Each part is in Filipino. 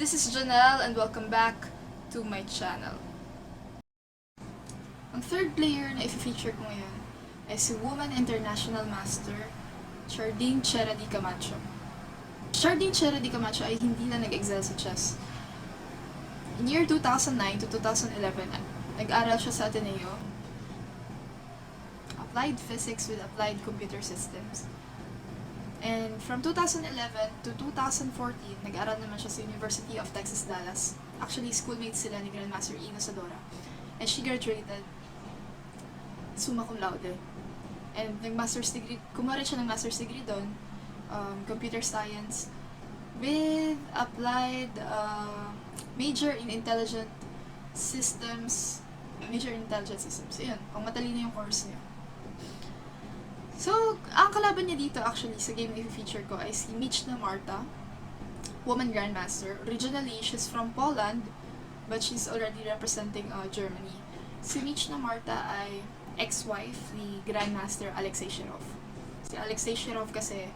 this is Janelle and welcome back to my channel. Ang third player na i-feature ko ngayon ay si Woman International Master, Camacho. Camacho ay hindi na nag-excel sa chess. In year 2009 to 2011, nag-aral siya sa Ateneo, applied physics with applied computer systems. And from 2011 to 2014, nag-aral naman siya sa University of Texas, Dallas. Actually, schoolmates sila ni Grandmaster Ina Sadora. And she graduated summa cum laude. And nag-master's degree, kumuha rin siya ng master's degree doon, computer science, with applied major in intelligent systems. Ayun, pang matalino yung course niya. So, ang kalaban niya dito actually sa game na i-feature ko ay si Marta, Woman Grandmaster. Originally, she's from Poland, but she's already representing Germany. Si Marta ay ex-wife ni Grandmaster Alexei Shirov. Si Alexei Shirov kasi,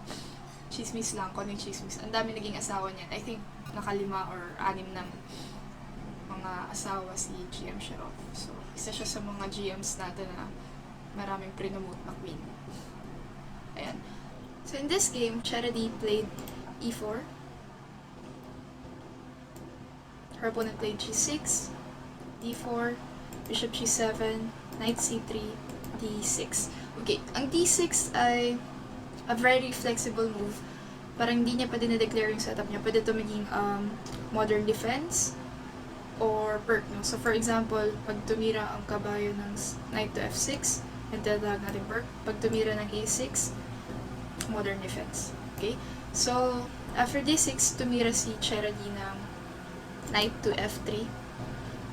chismis lang, konting chismis. Ang dami naging asawa niya. I think, 5 or 6 ng mga asawa si GM Shirov. So, isa siya sa mga GMs natin na maraming prinomote na queen. Ayan. So in this game, Charity played e4. Her opponent played g6, d4, bishop g7, knight c3, d6. Okay, ang d6 ay a very flexible move. Parang hindi niya pa dinedeclare yung setup niya. Pwede ito maging modern defense or perk. No? So for example, pag tumira ang kabayo ng knight to f6, and tinatawag natin perk. Pag tumira ng a6, modern defense. Okay? So, after d6, tumira si Charity ng knight to f3,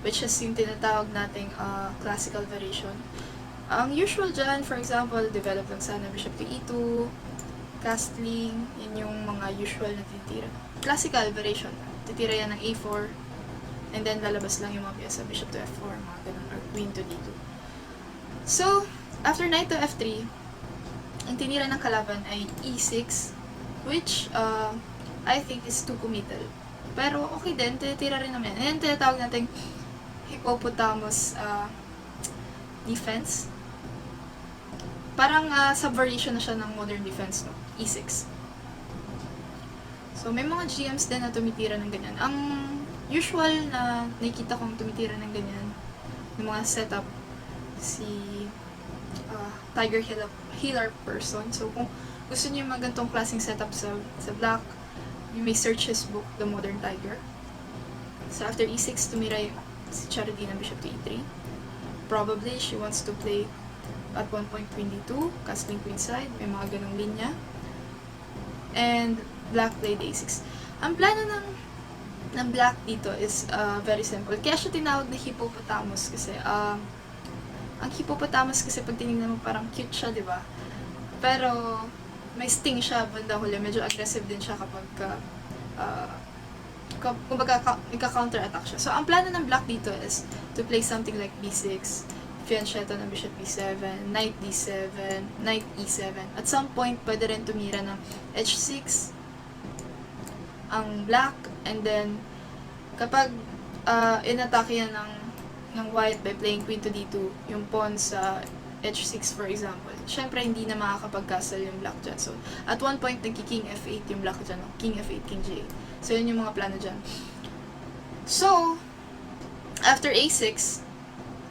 which is yung tinatawag nating classical variation. Ang usual dyan, for example, develop lang sana bishop to e2, castling, yun yung mga usual na titira. Classical variation, titira yan ng a4, and then lalabas lang yung mga piyesa, bishop to f4, mga ganun, or queen to d2. So, after knight to f3, ang tinira ng kalaban ay e6, which I think is too committal. Pero okay din, tinitira rin naman. And tinatawag natin hippopotamus defense. Parang subvariation na siya ng modern defense, no? e6. So, may mga GMs din na tumitira ng ganyan. Ang usual na nakikita kong tumitira ng ganyan, ng mga setup, si Tiger Healer person. So, kung gusto niyo yung mga ganitong klaseng setup sa black, you may search his book, The Modern Tiger. So, after e6, tumira si Charity ng bishop to e3. Probably, she wants to play at one point queen d2, castling queenside, may mga ganong linya. And, black played a6. Ang plano ng black dito is very simple. Kaya siya tinawag na hippopotamus kasi, ang hippopotamus kasi pag tinignan mo parang cute siya, di ba? Pero may sting siya banda huli. Medyo aggressive din siya kapag kumbaga ika-counter-attack siya. So, ang plano ng black dito is to play something like b6, fianchetto ng bishop b7, knight d7, knight e7. At some point, pwede rin tumira ng h6 ang black, and then kapag inatake yan ng white by playing queen to d2, yung pawn sa h6 for example, syempre hindi na makakapag-castle yung black dyan. So, at one point, nagki-king f8 yung black dyan, no? King f8, king g8. So, yun yung mga plano dyan. So, after a6,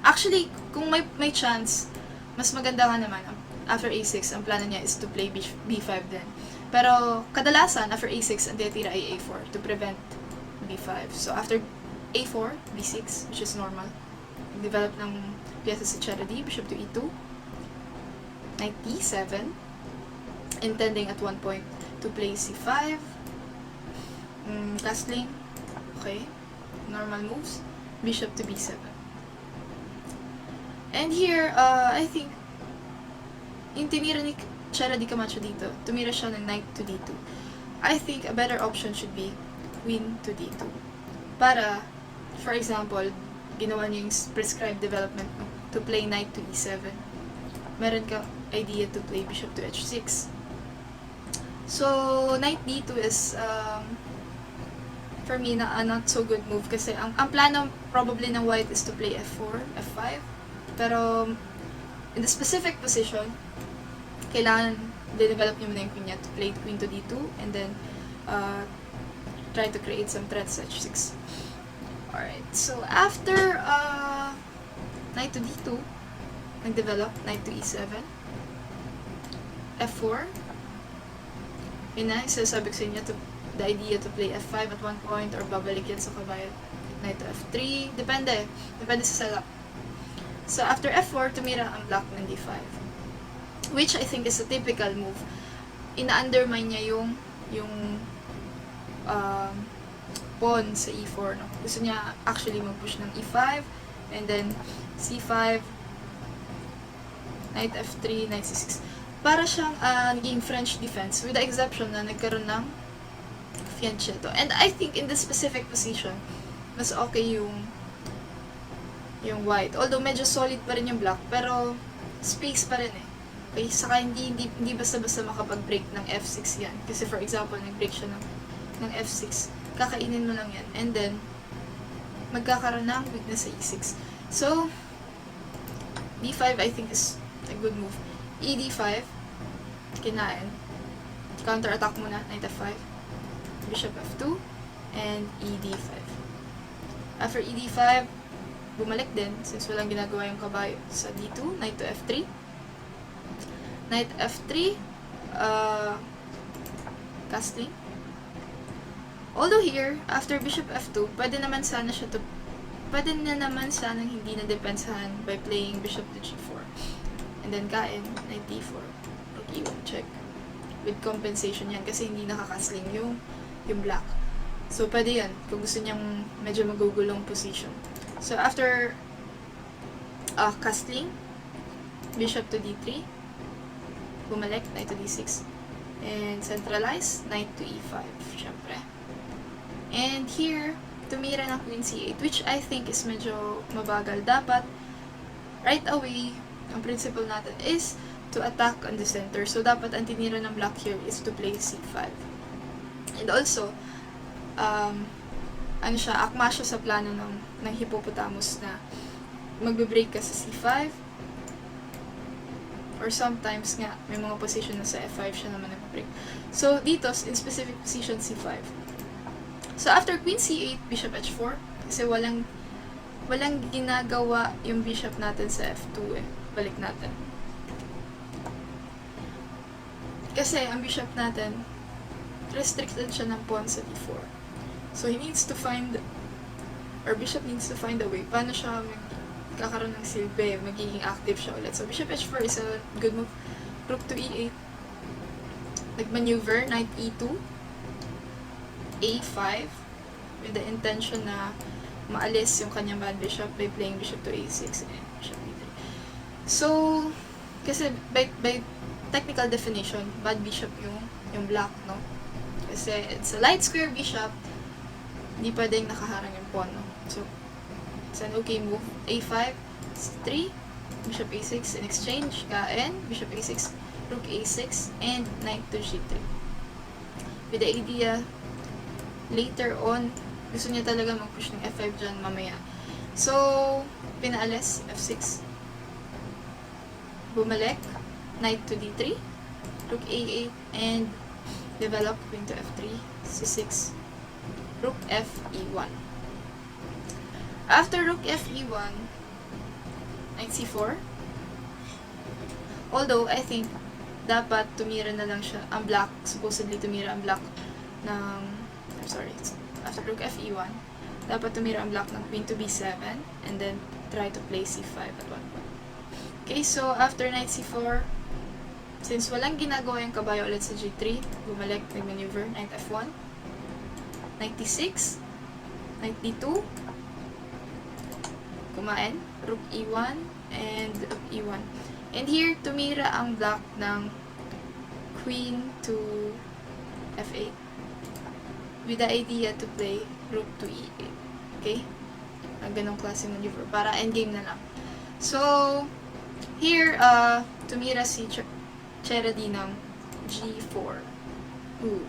actually, kung may chance, mas maganda nga naman, after a6, ang plano niya is to play b5 din. Pero, kadalasan, after a6, ang tinitira ay a4 to prevent b5. So, after a4, b6, which is normal, develop ng piyesa si Charity, bishop to e2, knight d7, intending at one point to play c5, castling, okay, normal moves, bishop to b7. And here, I think, yung tinira ni Charity Camacho dito, tumira siya ng knight to d2. I think a better option should be queen to d2. Para, for example, ginawa niya yung prescribed development to play knight to e7. Meron ka idea to play bishop to h6. So, knight d2 is for me, na not so good move. Kasi ang plano probably ng white is to play f4, f5. Pero, in the specific position, kailangan de-develop niyo muna yung queen niya to play queen to d2 and then try to create some threats at h6. Alright, so after knight to d2, nag-develop knight to e7, f4. Yun na, sasabi ko sa inyo the idea to play f5 at one point or babalik yan sa kabayan. Knight to f3, depende sa setup. So after f4, tumira ang black ng d5, which I think is a typical move. Ina-undermine niya yung pawn sa e4, no? Gusto niya actually mag-push ng e5 and then c5, knight f3, knight c6. Para siyang naging French defense, with the exception na nagkaroon ng fianchetto. And I think in this specific position, mas okay yung white. Although medyo solid pa rin yung black, pero space pa rin eh. Okay, saka hindi basta-basta makapag-break ng f6 yan. Kasi for example, nag-break siya ng f6. Kakainin mo lang yan. And then, magkakaroon ng weakness sa e6. So, d5 I think is a good move. ed5, kinain. Counter-attack muna, knight f5, bishop f2, and ed5. After ed5, bumalik din, since walang ginagawa yung kabayo sa d2, knight to f3. Knight f3, castling. Although here, after bishop f2, pwede na naman sanang hindi na depensahan by playing bishop to g4. And then kain, knight d4, rook e1 check. With compensation yan kasi hindi nakakasling yung black. So pwede yan kung gusto niyang medyo magugulong position. So after castling, bishop to d3, bumalik, knight to d6, and centralize, knight to e5, syempre. And here, tumira ng queen c8, which I think is medyo mabagal. Dapat, right away, ang principle natin is to attack on the center. So, dapat ang tinira ng black here is to play c5. And also, akma siya sa plano ng hippopotamus na magbe-break ka sa c5. Or sometimes nga, may mga position na sa f5 siya naman nag-break. So, dito, in specific position, c5. So, after queen c8, bishop h4, kasi walang ginagawa yung bishop natin sa f2 eh. Balik natin. Kasi, ang bishop natin, restricted siya ng pawn sa d4. So, bishop needs to find a way. Paano siya magkakaroon ng silbi, magiging active siya ulit. So, bishop h4 is a good move. Rook to e8. Nag-maneuver, knight e2, a5, with the intention na maalis yung kanyang bad bishop by playing bishop to a6 and bishop e3. So, kasi by technical definition, bad bishop yung black, no? Kasi it's a light square bishop, hindi pwedeng nakaharang yung pawn, no? So, it's an okay move. a5, c3, bishop a6 in exchange, kain, bishop a6, rook a6, and knight to g3. With the idea, later on, gusto niya talaga mag-push ng f5 dyan mamaya. So, pinaalis, f6. Bumalik, knight to d3, rook a8, and develop queen to f3, c6, rook f e1. After rook f e1, knight c4. Although, I think, dapat tumira na lang siya, ang black, supposedly tumira ang black ng, after rook f e1, dapat tumira ang black ng queen to b7, and then try to play c5 at one point. Okay, so after knight c4, since walang ginagawa yung kabayo ulit sa g3, bumalik, nag-maneuver, knight f1, knight d6, knight d2, kumain, rook e1, and rook e1. And here, tumira ang black ng queen to f8 with the idea to play rook to e8. Okay? Ang ganong klase maneuver. Para endgame na lang. So, here, tumira si Cheredi ng g4. Ooh.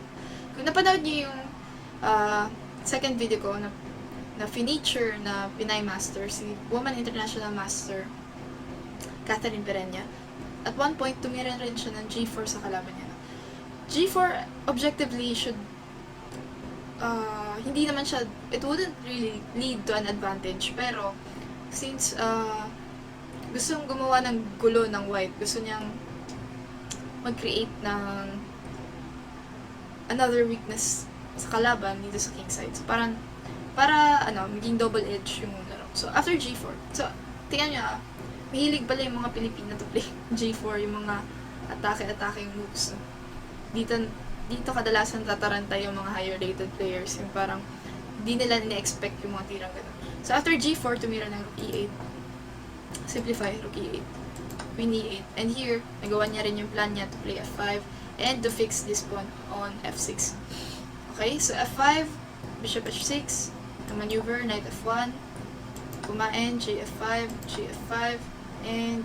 Kung napanood niyo yung second video ko na finiture na Pinay Master, si Woman International Master, Catherine Perenya. At one point, tumira rin siya ng G4 sa kalaban niya. G4, objectively, should hindi naman siya, it wouldn't really lead to an advantage, pero since gusto niyang gumawa ng gulo ng white, gusto niyang mag-create ng another weakness sa kalaban dito sa king side. So, para maging double edge yung laro. So, after G4, so, tingnan nyo mahilig pala yung mga Philippine na to play G4, yung mga atake-atake moves. Dito kadalasan tatarantay yung mga higher rated players, yung parang hindi nila na-expect yung mga tirang gano'n. So, after G4, tumira ng rook E8. Simplify, rook E8. Queen E8. And here, nagawa niya rin yung plan niya to play F5 and to fix this pawn on F6. Okay, so F5, bishop H6, maneuver, knight F1, kumain, G5, G5, and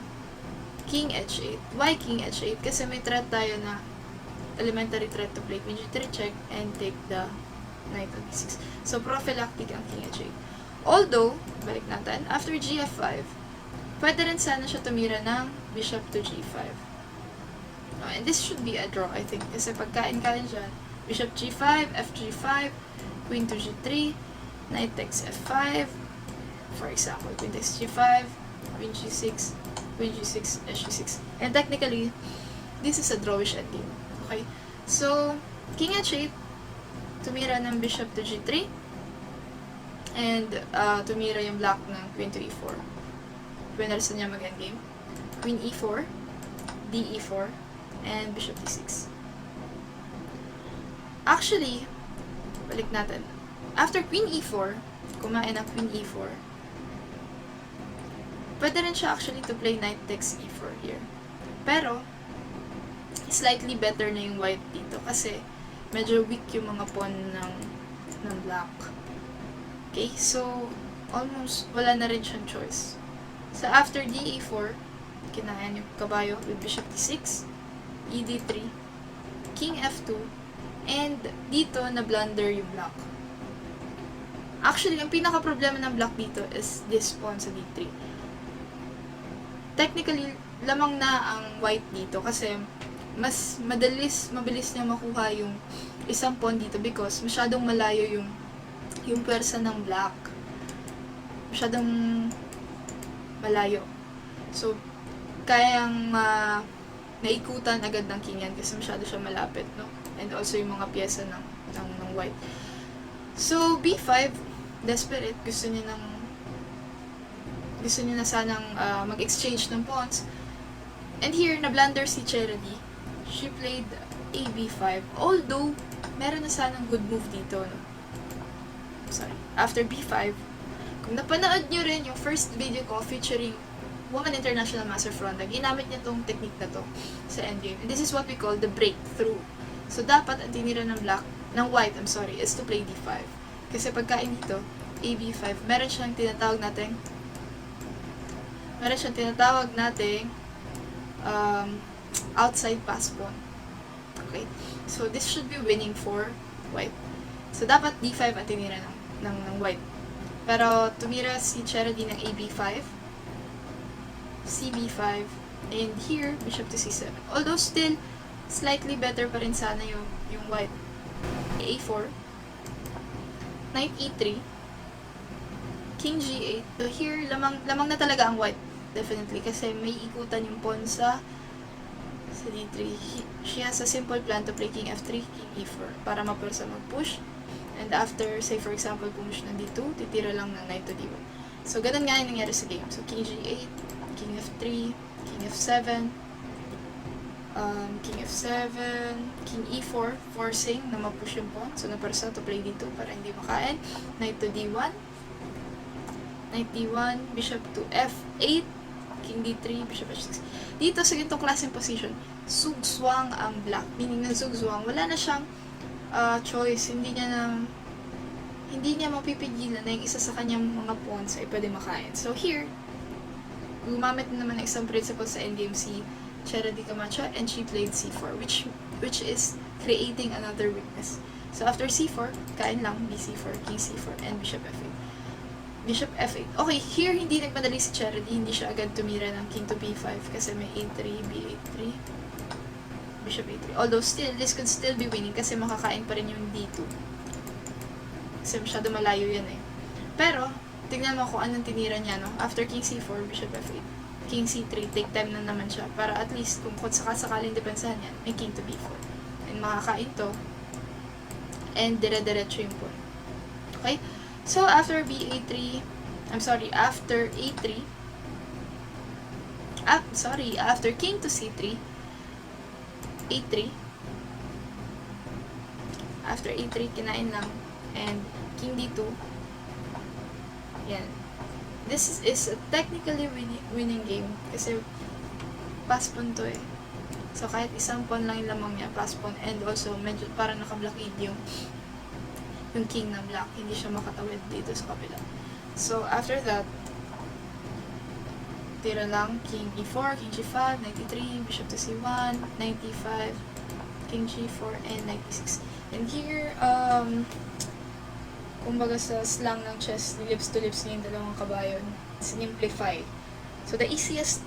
King H8. Why King H8? Kasi may threat tayo na elementary threat to play Queen G3 check and take the knight on B6. So, prophylactic ang King H8. Although, balik natin, after G5, pwede rin sana siya tumira ng bishop to G5. And this should be a draw, I think. Kasi pagkain-kain dyan, bishop G5, FG5, Queen to G3, knight takes F5, for example, Queen takes G5, Queen G6, Queen G6, H6. And technically, this is a drawish endgame. Okay? So, King H8, tumira ng bishop to G3, and tumira yung black ng Queen to E4. Pinarsan niya mag-endgame. Queen E4, D E4, and bishop D6. Actually, balik natin. After Queen E4, kumain ng Queen E4, pwede rin siya actually to play knight takes E4 here. Pero, slightly better na yung white dito kasi medyo weak yung mga pawn ng black. Okay, so almost wala na rin siyang choice. So after DE4, kinayan yung kabayo with bishop D6, ED3, King F2, and dito na blunder yung black. Actually, ang pinaka-problema ng black dito is this pawn sa D3. Technically, lamang na ang white dito kasi mas mabilis niya makuha yung isang pawn dito because masyadong malayo yung pwersa ng black. Masyadong malayo. So, kayang naikutan agad ng king yan kasi masyado siya malapit, no? And also yung mga pyesa ng white. So, B5, desperate, gusto niya na sanang mag-exchange ng pawns. And here, na-blunder si Charity. She played AB5. Although, meron na sanang good move dito, no? Sorry. After B5, kung napanood nyo rin yung first video ko featuring Woman International Master Fronda, ginamit niya tong technique na to sa endgame. And this is what we call the breakthrough. So, dapat ang tinira ng white, is to play D5. Kasi pagkain dito, AB5, meron siyang tinatawag nating outside pass pawn. Okay? So, this should be winning for white. So, dapat D5 ang tinira ng white. Pero, tumira si Charity ng AB5, CB5, and here, bishop to C7. Although, still, slightly better pa rin sana yung white. A4, knight E3, King G8. So, here, lamang na talaga ang white. Definitely. Kasi may ikutan yung pawn sa D3. She has a simple plan to play King F3, King E4 para mapursa mag-push. And after, say for example, push ng D2, titira lang ng knight to D1. So, ganun nga yung nangyari sa game. So, King G8, King F3, King F7, King F7, King E4, forcing na mapush yung pawn. So, napursa to play D2 para hindi makain. Knight to D1, Knight D1, Bishop to F8, King D3, Bishop H6. Dito sa ganitong klaseng position, sugswang ang black. Meaning na sugswang, wala na siyang choice. Hindi niya mapipigilan na yung isa sa kanyang mga pawns ay pwede makain. So here, gumamit na naman ng isang principle sa endgame si Charity Camacho and she played C4 which is creating another weakness. So, after c4, kain lang, bc4, king c4, and bishop f8. Bishop f8. Okay, here hindi nagmadali si Charity, hindi siya agad tumira ng king to b5 kasi may a3, b8, 3, bishop a3. Although still, this could still be winning kasi makakain pa rin yung d2. Kasi masyado malayo yan eh. Pero, tignan mo kung anong tinira niya, no? After king c4, bishop f8, king c3, take time na naman siya para at least kung sakasakaling depensahan yan, may king to b4. And makakain to, and dire-diretso yung pawn. Okay? So, after b8-3, after a3, after king to c3, a3, after a3, kinain lang, and king d2, yan. This is a technically winning game, kasi pass pawn to eh. So, kahit isang pawn lang yung lamang niya, pass pawn, and also, medyo parang naka-blockade yung king na black, hindi siya makatawid dito sa kabila. So, after that, tira lang, king e4, king g5, 93, bishop to c1, 95, king g4, and 96. And here, kumbaga sa slang ng chess, lips to lips niya yung dalawang kabayon, simplify. So, the easiest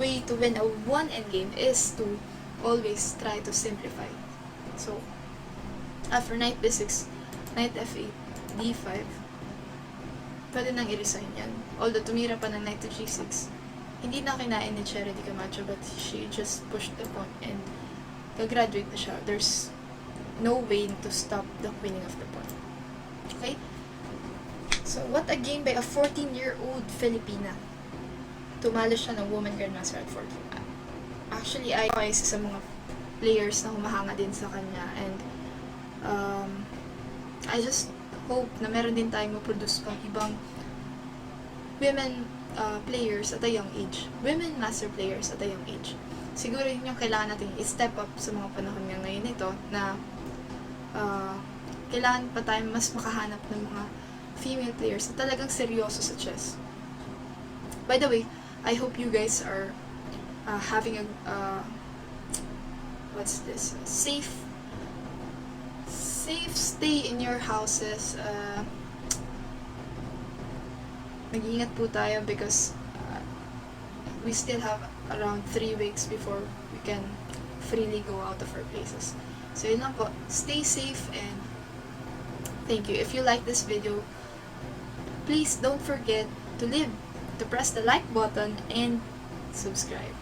way to win a one endgame is to always try to simplify. So, after knight b6, knight f8, d5, pwede nang i-resign yan. Although tumira pa ng knight to g6, hindi na kinain ni Charity Camacho, but she just pushed the pawn and gagraduate na siya. There's no way to stop the winning of the pawn. Okay? So, what a game by a 14-year-old Filipina. Tumalo siya ng Woman Grandmaster at 14. Actually, ay isa sa mga players na humahanga din sa kanya, and I just hope na meron din tayong maproduce pang ibang women players at a young age. Women master players at a young age. Siguro yun yung kailangan natin i-step up sa mga panahon nga ngayon ito, na kailangan pa tayo mas makahanap ng mga female players na talagang seryoso sa chess. By the way, I hope you guys are having a safe stay in your houses. Mag-iingat po tayo because we still have around 3 weeks before we can freely go out of our places. So yun lang po. Stay safe and thank you. If you like this video, please don't forget to press the like button and subscribe.